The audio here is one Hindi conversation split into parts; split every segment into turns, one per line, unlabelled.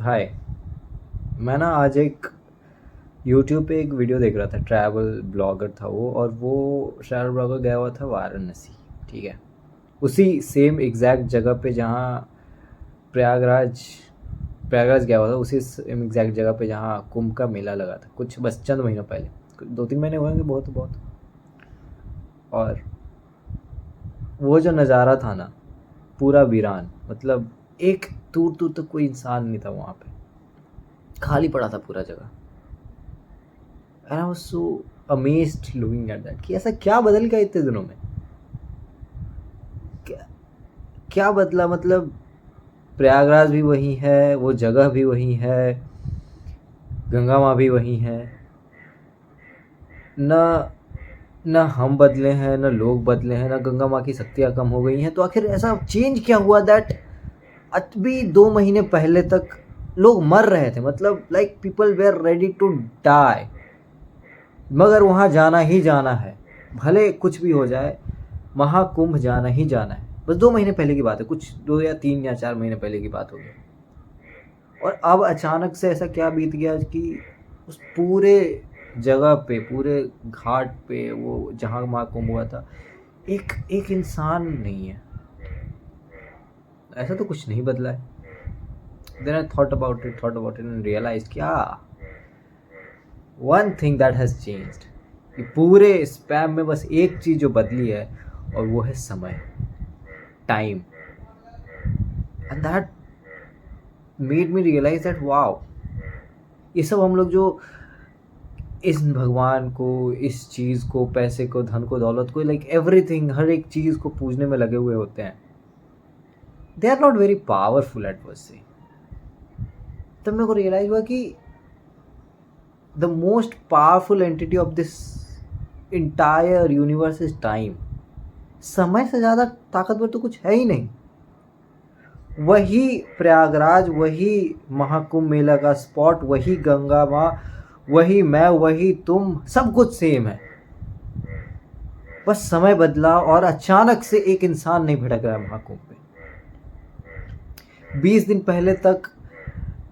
हाय। मैं ना आज एक यूट्यूब पे एक वीडियो देख रहा था। ट्रैवल ब्लॉगर था वो, और वो ट्रैवल ब्लॉगर गया हुआ था वाराणसी। ठीक है, उसी सेम एग्जैक्ट जगह पे जहाँ प्रयागराज प्रयागराज गया हुआ था, उसी सेम एग्जैक्ट जगह पे जहाँ कुंभ का मेला लगा था, कुछ बस चंद महीनों पहले, 2-3 महीने हुए होंगे, बहुत बहुत। और वो जो नज़ारा था ना, पूरा वीरान, मतलब एक दूर दूर तक कोई इंसान नहीं था वहाँ पे, खाली पड़ा था पूरा जगह। And I was so amazed looking at that कि ऐसा क्या बदल गया इतने दिनों में। क्या क्या बदला, मतलब प्रयागराज भी वही है, वो जगह भी वही है, गंगा माँ भी वही है। न न हम बदले हैं, न लोग बदले हैं, न गंगा माँ की शक्तियाँ कम हो गई हैं। तो आखिर ऐसा चेंज क्या हुआ दैट अभी 2 महीने पहले तक लोग मर रहे थे, मतलब like people were ready to die, मगर वहाँ जाना ही जाना है, भले कुछ भी हो जाए, महाकुंभ जाना ही जाना है। बस 2 महीने पहले की बात है, कुछ 2 या 3 या 4 महीने पहले की बात होगी। और अब अचानक से ऐसा क्या बीत गया कि उस पूरे जगह पे, पूरे घाट पे, वो जहाँ महाकुंभ हुआ था, एक एक इंसान नहीं है। ऐसा तो कुछ नहीं बदला है। Then I thought about it and realize क्या one thing that has changed, कि पूरे स्पैम में बस एक चीज़ जो बदली है, और वो है समय, time. And that made me realise that wow, ये सब हम लोग जो इस भगवान को, इस चीज़ को, पैसे को, धन को, दौलत को, लाइक एवरीथिंग, हर एक चीज़ को पूजने में लगे हुए होते हैं, they are not very powerful at first से। तब मेरे को रियलाइज हुआ कि the most powerful entity of this entire universe is time. समय से ज़्यादा ताकतवर तो कुछ है ही नहीं। वही प्रयागराज, वही महाकुंभ मेला का स्पॉट, वही गंगा माँ, वही मैं, वही तुम, सब कुछ सेम है। बस समय बदला और अचानक से एक इंसान नहीं भटक रहा है महाकुंभ में। 20 दिन पहले तक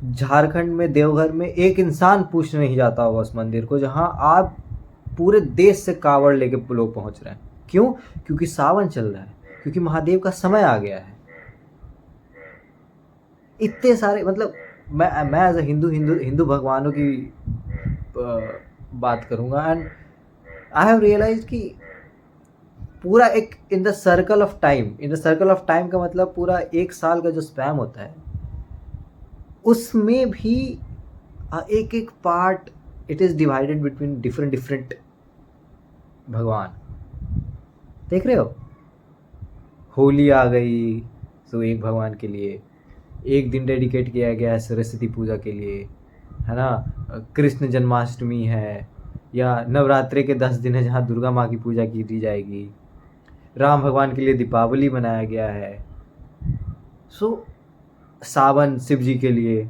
झारखंड में देवघर में एक इंसान पूछने नहीं जाता होगा उस मंदिर को, जहां आप पूरे देश से कावड़ लेके लोग पहुंच रहे हैं। क्यों? क्योंकि सावन चल रहा है, क्योंकि महादेव का समय आ गया है। इतने सारे, मतलब मैं एज अ हिंदू हिंदू हिंदू भगवानों की बात करूंगा। एंड आई हैव रियलाइज कि पूरा एक in the circle of time का मतलब पूरा एक साल का जो स्पैम होता है, उसमें भी एक एक part, it is divided between different different भगवान। देख रहे हो, होली आ गई तो एक भगवान के लिए एक दिन डेडिकेट किया गया है सरस्वती पूजा के लिए, है ना। कृष्ण जन्माष्टमी है, या नवरात्रि के 10 दिन है जहाँ दुर्गा माँ की पूजा की जाएगी। राम भगवान के लिए दीपावली मनाया गया है। सो सावन शिव जी के लिए,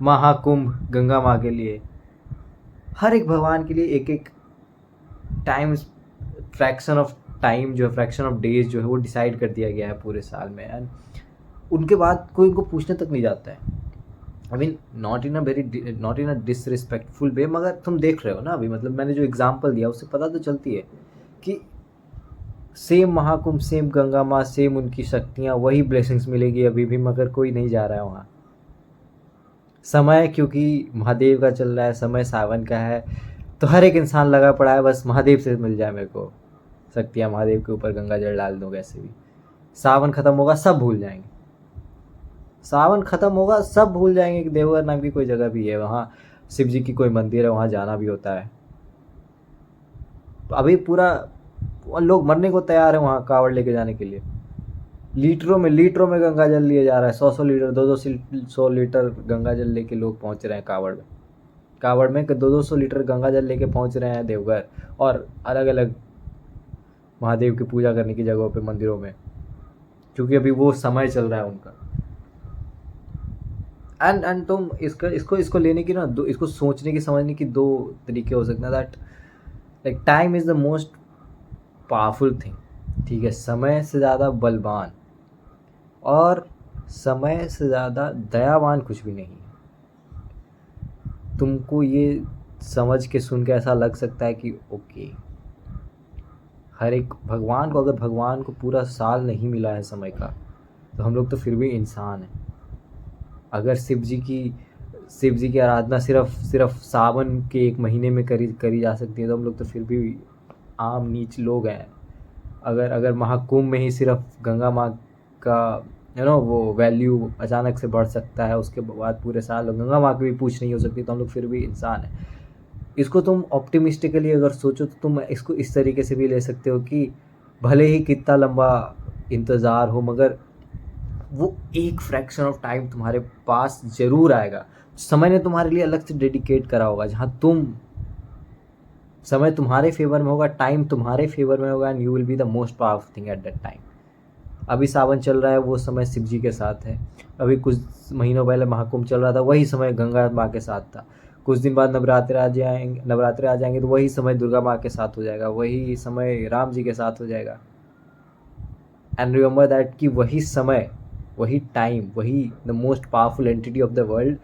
महाकुंभ गंगा माँ के लिए, हर एक भगवान के लिए एक एक टाइम, फ्रैक्शन ऑफ टाइम जो है, फ्रैक्शन ऑफ डेज जो है, वो डिसाइड कर दिया गया है पूरे साल में। एंड उनके बाद कोई इनको पूछने तक नहीं जाता है। I mean not in a disrespectful way, मगर तुम देख रहे हो ना अभी, मतलब मैंने जो एग्जांपल दिया उससे पता तो चलती है कि सेम महाकुंभ, सेम गंगा माँ, सेम उनकी शक्तियाँ, वही ब्लेसिंग्स मिलेगी अभी भी, मगर कोई नहीं जा रहा है वहाँ। समय क्योंकि महादेव का चल रहा है, समय सावन का है, तो हर एक इंसान लगा पड़ा है बस महादेव से मिल जाए मेरे को शक्तियाँ, महादेव के ऊपर गंगा जल डाल दूँ। वैसे भी सावन खत्म होगा, सब भूल जाएंगे। सावन खत्म होगा, सब भूल जाएंगे कि देवघर नाम की कोई जगह भी है, वहाँ शिव जी की कोई मंदिर है, वहाँ जाना भी होता है। तो अभी पूरा लोग मरने को तैयार है वहाँ कावड़ लेके जाने के लिए। लीटरों में गंगा जल लिया जा रहा है, 100-100 लीटर, 200 लीटर गंगा जल लेके लोग पहुँच रहे हैं कावड़ में 200 लीटर गंगा जल लेके पहुँच रहे हैं देवघर, और अलग अलग महादेव की पूजा करने की जगहों पे, मंदिरों में, क्योंकि अभी वो समय चल रहा है उनका। एंड तुम इसको लेने की ना, इसको सोचने की, समझने की 2 तरीके हो सकते हैं। That like time is the most powerful thing. ठीक है, समय से ज़्यादा बलवान और समय से ज़्यादा दयावान कुछ भी नहीं है। तुमको ये समझ के सुन के ऐसा लग सकता है कि ओके, हर एक भगवान को, अगर भगवान को पूरा साल नहीं मिला है समय का, तो हम लोग तो फिर भी इंसान हैं। अगर शिव जी की आराधना सिर्फ सावन के एक महीने में करी जा सकती है, तो हम लोग तो फिर भी आम नीच लोग हैं। अगर महाकुंभ में ही सिर्फ गंगा माँ का वो वैल्यू अचानक से बढ़ सकता है, उसके बाद पूरे साल गंगा माँ की भी पूछ नहीं हो सकती, तो हम लोग फिर भी इंसान हैं। इसको तुम ऑप्टिमिस्टिकली अगर सोचो तो तुम इसको इस तरीके से भी ले सकते हो कि भले ही कितना लंबा इंतज़ार हो, मगर वो एक फ्रैक्शन ऑफ टाइम तुम्हारे पास ज़रूर आएगा। समय ने तुम्हारे लिए अलग से डेडिकेट करा होगा, जहाँ समय तुम्हारे फेवर में होगा, टाइम तुम्हारे फेवर में होगा, and you will be the most powerful thing at that time. अभी सावन चल रहा है, वो समय शिव जी के साथ है। अभी कुछ महीनों पहले महाकुंभ चल रहा था, वही समय गंगा माँ के साथ था। कुछ दिन बाद नवरात्रि आ जाएंगे तो वही समय दुर्गा माँ के साथ हो जाएगा, वही समय राम जी के साथ हो जाएगा। एंड रिमेंबर दैट कि वही समय, वही टाइम, वही the most powerful entity of the world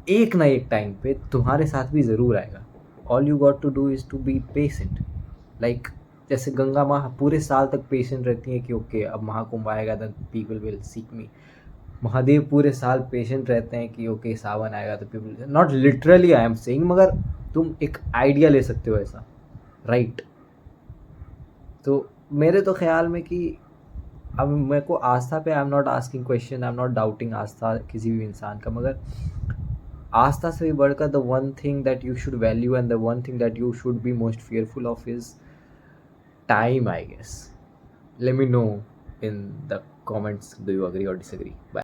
एक ना एक टाइम पे तुम्हारे साथ भी ज़रूर आएगा। All you got to do is to be patient. Like जैसे गंगा माँ पूरे साल तक पेशेंट रहती है कि ओके अब महाकुंभ आएगा, देन पीपल विल सीक मी। महादेव पूरे साल पेशेंट रहते हैं कि ओके सावन आएगा तो people, not literally I am saying, मगर तुम एक आइडिया ले सकते हो ऐसा, राइट? तो मेरे तो ख्याल में कि अब मेरे को आस्था पे, I am not asking question, I am not doubting आस्था किसी भी इंसान का, मगर आस्था से भी बढ़कर the one thing that you should value and the one thing that you should be most fearful of is time, I guess. Let me know in the comments, do you agree or disagree? Bye.